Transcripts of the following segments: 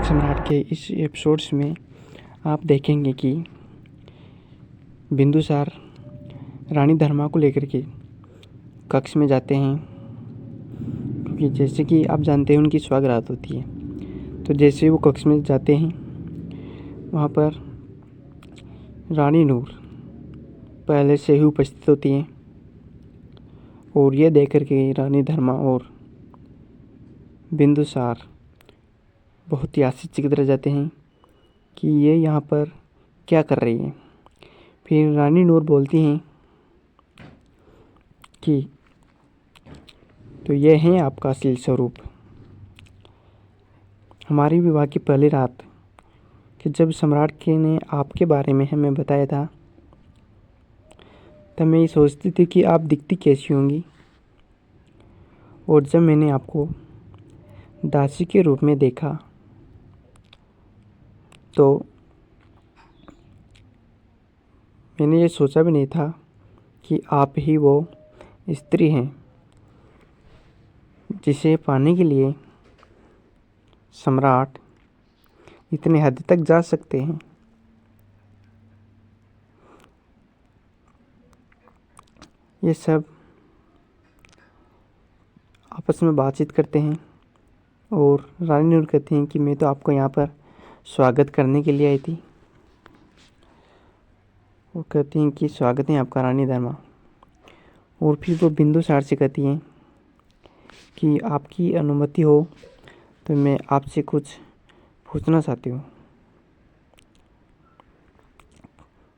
अशोक सम्राट के इस एपिसोड्स में आप देखेंगे कि बिंदुसार रानी धर्मा को लेकर के कक्ष में जाते हैं, क्योंकि जैसे कि आप जानते हैं उनकी स्वागरात होती है। तो जैसे वो कक्ष में जाते हैं वहाँ पर रानी नूर पहले से ही उपस्थित होती हैं और ये देख कर के रानी धर्मा और बिंदुसार बहुत ही आश्चर्यचकित रह जाते हैं कि ये यहाँ पर क्या कर रही है। फिर रानी नूर बोलती हैं कि तो ये है आपका असली स्वरूप। हमारी विवाह की पहली रात कि जब सम्राट के ने आपके बारे में हमें बताया था, तब मैं ये सोचती थी कि आप दिखती कैसी होंगी, और जब मैंने आपको दासी के रूप में देखा तो मैंने ये सोचा भी नहीं था कि आप ही वो स्त्री हैं जिसे पाने के लिए सम्राट इतने हद तक जा सकते हैं। ये सब आपस में बातचीत करते हैं और रानी नूर कहती हैं कि मैं तो आपको यहाँ पर स्वागत करने के लिए आई थी। वो कहती हैं कि स्वागत है आपका रानी धर्मा। और फिर वो बिंदुसार से कहती हैं कि आपकी अनुमति हो तो मैं आपसे कुछ पूछना चाहती हूँ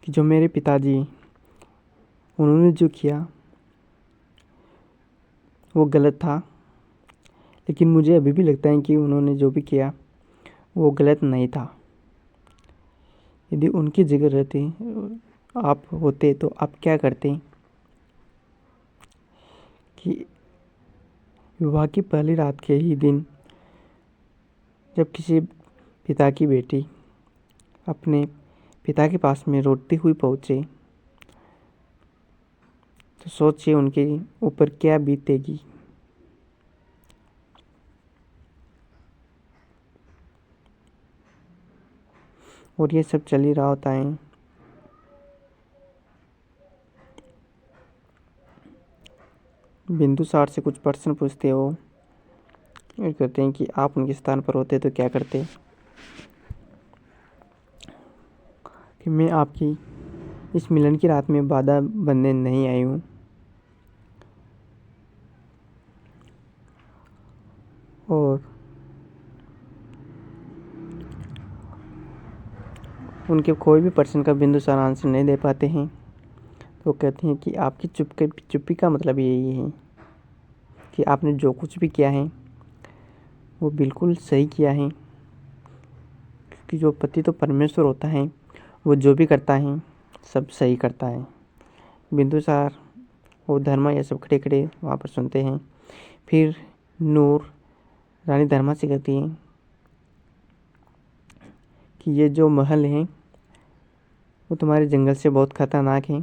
कि जो मेरे पिताजी उन्होंने जो किया वो गलत था, लेकिन मुझे अभी भी लगता है कि उन्होंने जो भी किया वो गलत नहीं था। यदि उनकी जगह रहते आप होते तो आप क्या करते कि विवाह की पहली रात के ही दिन जब किसी पिता की बेटी अपने पिता के पास में रोती हुई पहुँचे तो सोचिए उनके ऊपर क्या बीतेगी। और ये सब चल ही रहा होता है। बिंदुसार से कुछ प्रश्न पूछते हो और कहते हैं कि आप उनके स्थान पर होते तो क्या करते। कि मैं आपकी इस मिलन की रात में बाधा बनने नहीं आई हूँ, और उनके कोई भी प्रश्न का बिंदुसार आंसर नहीं दे पाते हैं। तो कहते हैं कि आपकी चुप्पी का मतलब यही है कि आपने जो कुछ भी किया है वो बिल्कुल सही किया है, क्योंकि जो पति तो परमेश्वर होता है, वो जो भी करता है सब सही करता है। बिंदुसार और धर्मा ये सब खड़े खड़े वहाँ पर सुनते हैं। फिर नूर रानी धर्मा से कहती हैं कि ये जो महल है वो तुम्हारे जंगल से बहुत खतरनाक है।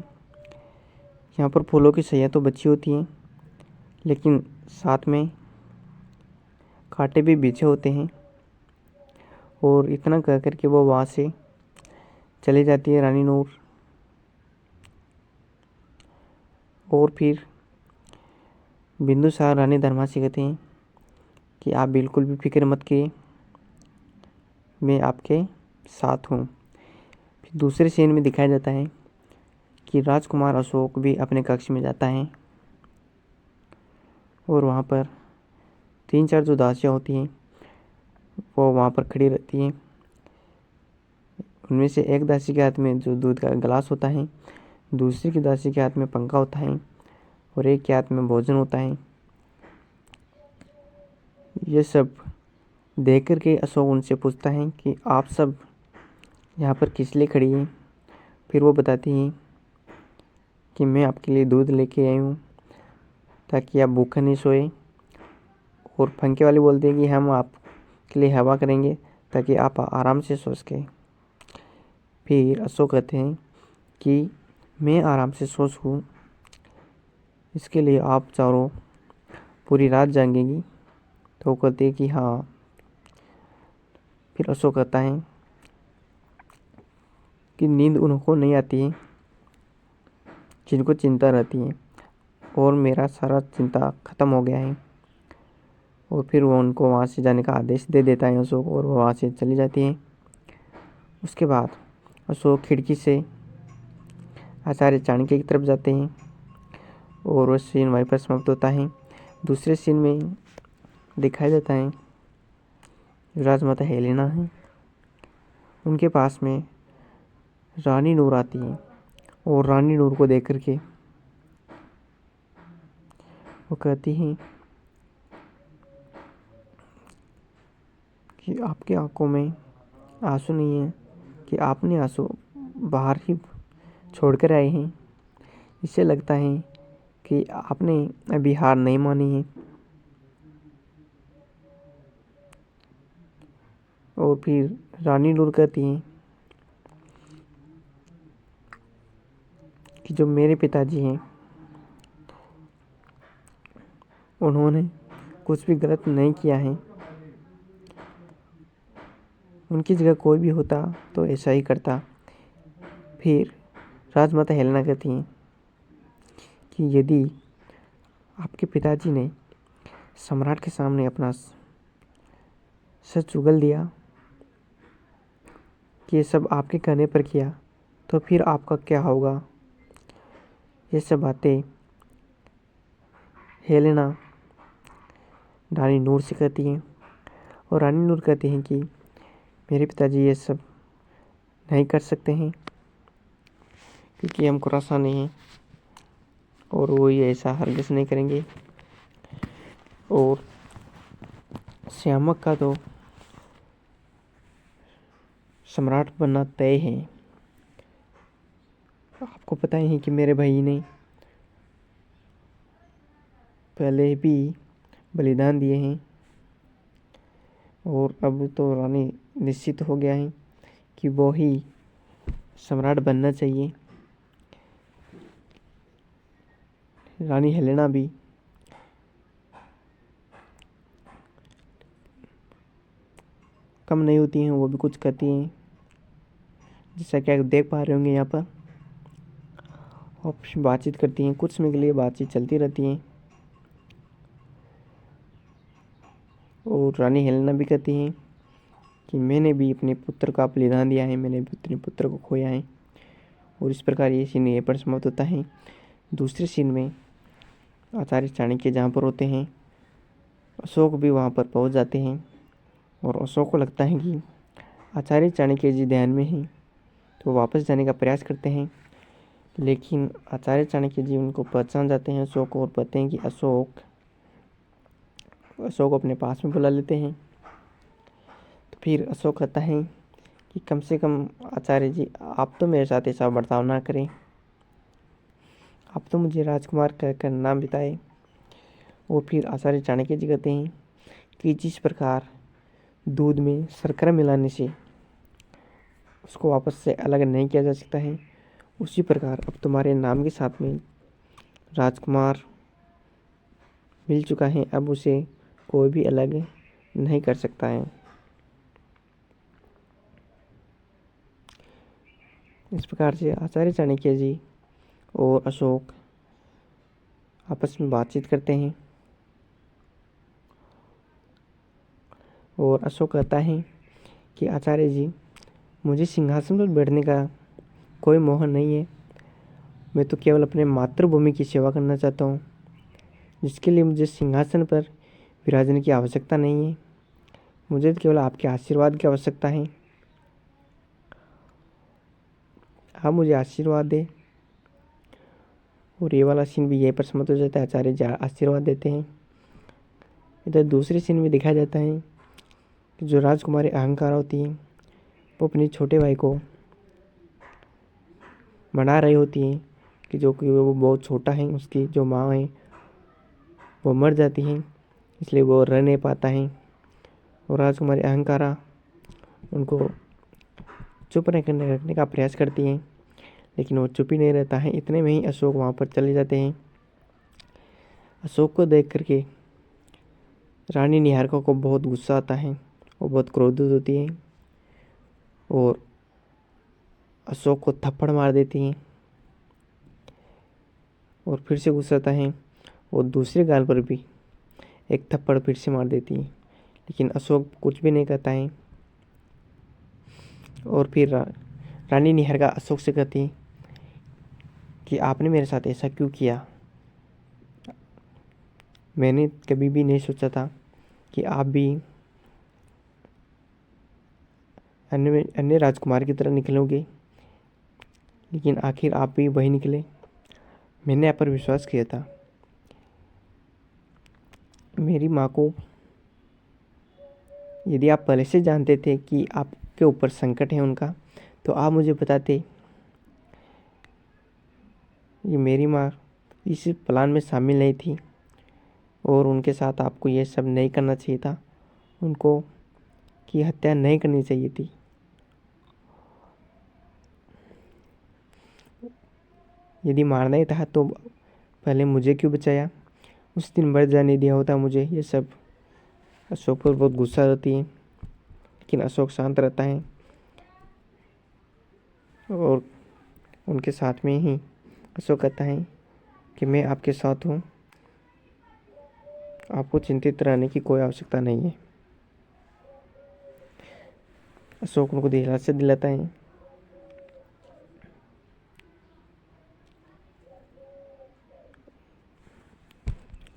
यहाँ पर फूलों की सैया तो बची होती हैं, लेकिन साथ में कांटे भी बिछे होते हैं। और इतना कह कर के वो वहाँ से चली जाती है रानी नूर। और फिर बिंदुसार रानी धर्मा से कहते हैं कि आप बिल्कुल भी फिक्र मत कीजिए, मैं आपके साथ हूँ। फिर दूसरे सीन में दिखाया जाता है कि राजकुमार अशोक भी अपने कक्ष में जाता है और वहाँ पर 3-4 जो दासियाँ होती हैं वो वहाँ पर खड़ी रहती हैं। उनमें से एक दासी के हाथ में जो दूध का गिलास होता है, दूसरी की दासी के हाथ में पंखा होता है और एक के हाथ में भोजन होता है। ये सब देख कर के अशोक उनसे पूछता है कि आप सब यहाँ पर किस लिए खड़ी हैं। फिर वो बताती हैं कि मैं आपके लिए दूध लेके आई हूँ ताकि आप भूखा नहीं सोए। और पंखे वाली बोलती है कि हम आपके लिए हवा करेंगे ताकि आप आराम से सो सकें। फिर अशोक कहते हैं कि मैं आराम से सो सकूँ इसके लिए आप चारों पूरी रात जागेंगी। तो वो कहती है कि हाँ। फिर अशोक कहता है कि नींद उनको नहीं आती है जिनको चिंता रहती है, और मेरा सारा चिंता ख़त्म हो गया है। और फिर वो उनको वहाँ से जाने का आदेश दे देता है अशोक, और वो वहाँ से चली जाती है। उसके बाद अशोक खिड़की से आचार्य चाणक्य की तरफ जाते हैं और वो सीन वहीं पर समाप्त होता है। दूसरे सीन में दिखाया जाता है जो राजमाता हेलेना है, उनके पास में रानी नूर आती है, और रानी नूर को देख करके वो कहती हैं कि आपकी आंखों में आंसू नहीं है, कि आपने आंसू बाहर ही छोड़कर आए हैं। इससे लगता है कि आपने अभी हार नहीं मानी है। और फिर रानी नूर कहती हैं कि जो मेरे पिताजी हैं उन्होंने कुछ भी गलत नहीं किया है, उनकी जगह कोई भी होता तो ऐसा ही करता। फिर राजमाता हेलेना कहती हैं कि यदि आपके पिताजी ने सम्राट के सामने अपना सच उगल दिया कि ये सब आपके कहने पर किया, तो फिर आपका क्या होगा। ये सब बातें हेलेना रानी नूर से कहती हैं, और रानी नूर कहती हैं कि मेरे पिताजी ये सब नहीं कर सकते हैं क्योंकि हम खुरासानी हैं, और वो ये ऐसा हरगिज़ नहीं करेंगे। और श्यामक का तो सम्राट बनना तय है। आपको पता ही है कि मेरे भाई ने पहले भी बलिदान दिए हैं, और अब तो रानी निश्चित हो गया है कि वो ही सम्राट बनना चाहिए। रानी हेलेना भी कम नहीं होती हैं, वो भी कुछ करती हैं, जैसा कि आप देख पा रहे होंगे यहाँ पर। और बातचीत करती हैं, कुछ समय के लिए बातचीत चलती रहती हैं। और रानी हेलेना भी कहती हैं कि मैंने भी अपने पुत्र का बलिदान दिया है, मैंने भी अपने पुत्र को खोया है। और इस प्रकार ये सीन यहीं पर समाप्त होता है। दूसरे सीन में आचार्य चाणक्य जहाँ पर होते हैं, अशोक भी वहाँ पर पहुँच जाते हैं, और अशोक को लगता है कि आचार्य चाणक्य जी ध्यान में हैं, तो वापस जाने का प्रयास करते हैं। लेकिन आचार्य चाणक्य जी उनको पहचान जाते हैं अशोक को, और कहते हैं कि अशोक अपने पास में बुला लेते हैं। तो फिर अशोक कहता है कि कम से कम आचार्य जी आप तो मेरे साथ ऐसा बर्ताव ना करें, आप तो मुझे राजकुमार कहकर नाम बिताए। और फिर आचार्य चाणक्य जी कहते हैं कि जिस प्रकार दूध में शर्करा मिलाने से उसको वापस से अलग नहीं किया जा सकता है, उसी प्रकार अब तुम्हारे नाम के साथ में राजकुमार मिल चुका है, अब उसे कोई भी अलग नहीं कर सकता है। इस प्रकार से आचार्य चाणक्य जी और अशोक आपस में बातचीत करते हैं, और अशोक कहता है कि आचार्य जी मुझे सिंहासन पर बैठने का कोई मोह नहीं है, मैं तो केवल अपने मातृभूमि की सेवा करना चाहता हूँ, जिसके लिए मुझे सिंहासन पर विराजने की आवश्यकता नहीं है, मुझे तो केवल आपके आशीर्वाद की आवश्यकता है। आप मुझे आशीर्वाद दें। और ये वाला सीन भी यहीं पर समाप्त हो जाता है। आचार्य जी आशीर्वाद देते हैं। इधर दूसरे सीन में दिखाया जाता है कि जो राजकुमारी अहंकार होती है वो अपने छोटे भाई को मना रही होती हैं कि जो कि वो बहुत छोटा है, उसकी जो माँ है वो मर जाती है, इसलिए वो रह नहीं पाता है। और राजकुमारी अहंकारा उनको चुप रखने का प्रयास करती हैं, लेकिन वो चुप ही नहीं रहता है। इतने में ही अशोक वहाँ पर चले जाते हैं। अशोक को देख करके रानी निहारिका को बहुत गुस्सा आता है, वो बहुत क्रोधित होती है। और अशोक को थप्पड़ मार देती हैं और फिर से गुस्साता है और दूसरे गाल पर भी एक थप्पड़ फिर से मार देती है, लेकिन अशोक कुछ भी नहीं कहता है। और फिर रानी निहारिका अशोक से कहती है कि आपने मेरे साथ ऐसा क्यों किया। मैंने कभी भी नहीं सोचा था कि आप भी अन्य राजकुमार की तरह निकलोगे, लेकिन आखिर आप भी वही निकले। मैंने आप पर विश्वास किया था। मेरी माँ को, यदि आप पहले से जानते थे कि आपके ऊपर संकट है उनका, तो आप मुझे बताते। ये मेरी माँ इस प्लान में शामिल नहीं थी और उनके साथ आपको ये सब नहीं करना चाहिए था। उनको की हत्या नहीं करनी चाहिए थी। यदि मारना ही था तो पहले मुझे क्यों बचाया। उस दिन मर जाने दिया होता मुझे। ये सब अशोक पर बहुत गुस्सा रहती है, लेकिन अशोक शांत रहता है और उनके साथ में ही अशोक कहता है कि मैं आपके साथ हूँ, आपको चिंतित रहने की कोई आवश्यकता नहीं है। अशोक उनको दिलासा दिलाता है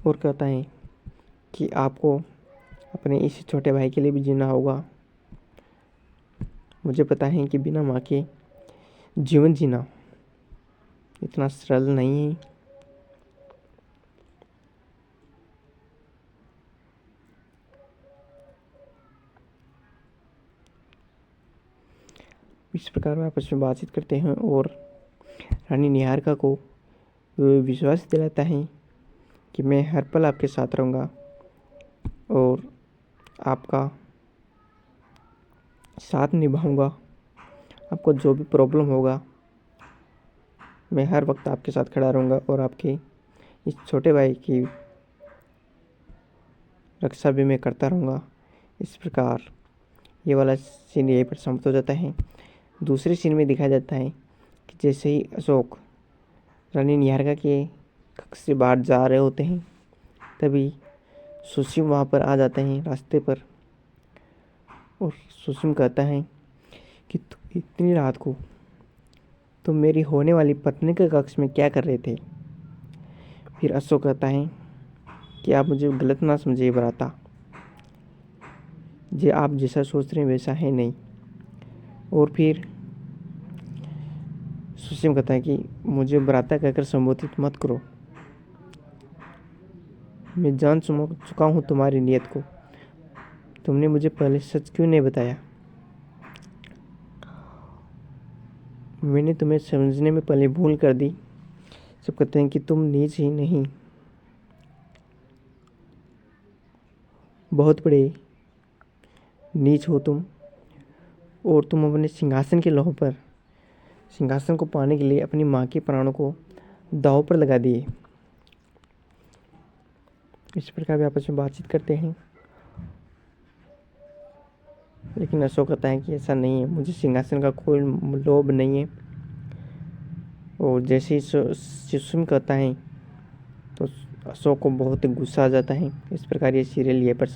और कहता है कि आपको अपने इस छोटे भाई के लिए भी जीना होगा। मुझे पता है कि बिना माँ के जीवन जीना इतना सरल नहीं है। इस प्रकार वे आपस में बातचीत करते हैं और रानी निहारिका को विश्वास दिलाता है कि मैं हर पल आपके साथ रहूँगा और आपका साथ निभाऊंगा। आपको जो भी प्रॉब्लम होगा मैं हर वक्त आपके साथ खड़ा रहूँगा और आपके इस छोटे भाई की रक्षा भी मैं करता रहूँगा। इस प्रकार ये वाला सीन यहीं पर समाप्त हो जाता है। दूसरे सीन में दिखाया जाता है कि जैसे ही अशोक रानी निहारिका के कक्ष से बाहर जा रहे होते हैं, तभी सुसीम वहाँ पर आ जाते हैं रास्ते पर और सुसीम कहता है कि इतनी रात को तुम मेरी होने वाली पत्नी के कक्ष में क्या कर रहे थे। फिर अशोक कहता है कि आप मुझे गलत ना समझिए भ्राता, जे आप जैसा सोच रहे हैं वैसा है नहीं। और फिर सुसीम कहता है कि मुझे भ्राता कहकर संबोधित मत करो। मैं जान चुका हूँ तुम्हारी नीयत को। तुमने मुझे पहले सच क्यों नहीं बताया। मैंने तुम्हें समझने में पहले भूल कर दी। सब कहते हैं कि तुम नीच ही नहीं, बहुत बड़े नीच हो तुम, और तुम अपने सिंहासन के लोभ पर, सिंहासन को पाने के लिए अपनी माँ के प्राणों को दांव पर लगा दिए। इस प्रकार वे आपस में बातचीत करते हैं, लेकिन अशोक कहता है कि ऐसा नहीं है, मुझे सिंहासन का कोई लोभ नहीं है। और जैसे ही सुसीम कहता है तो अशोक को बहुत गुस्सा आ जाता है। इस प्रकार ये सीरियल ये पर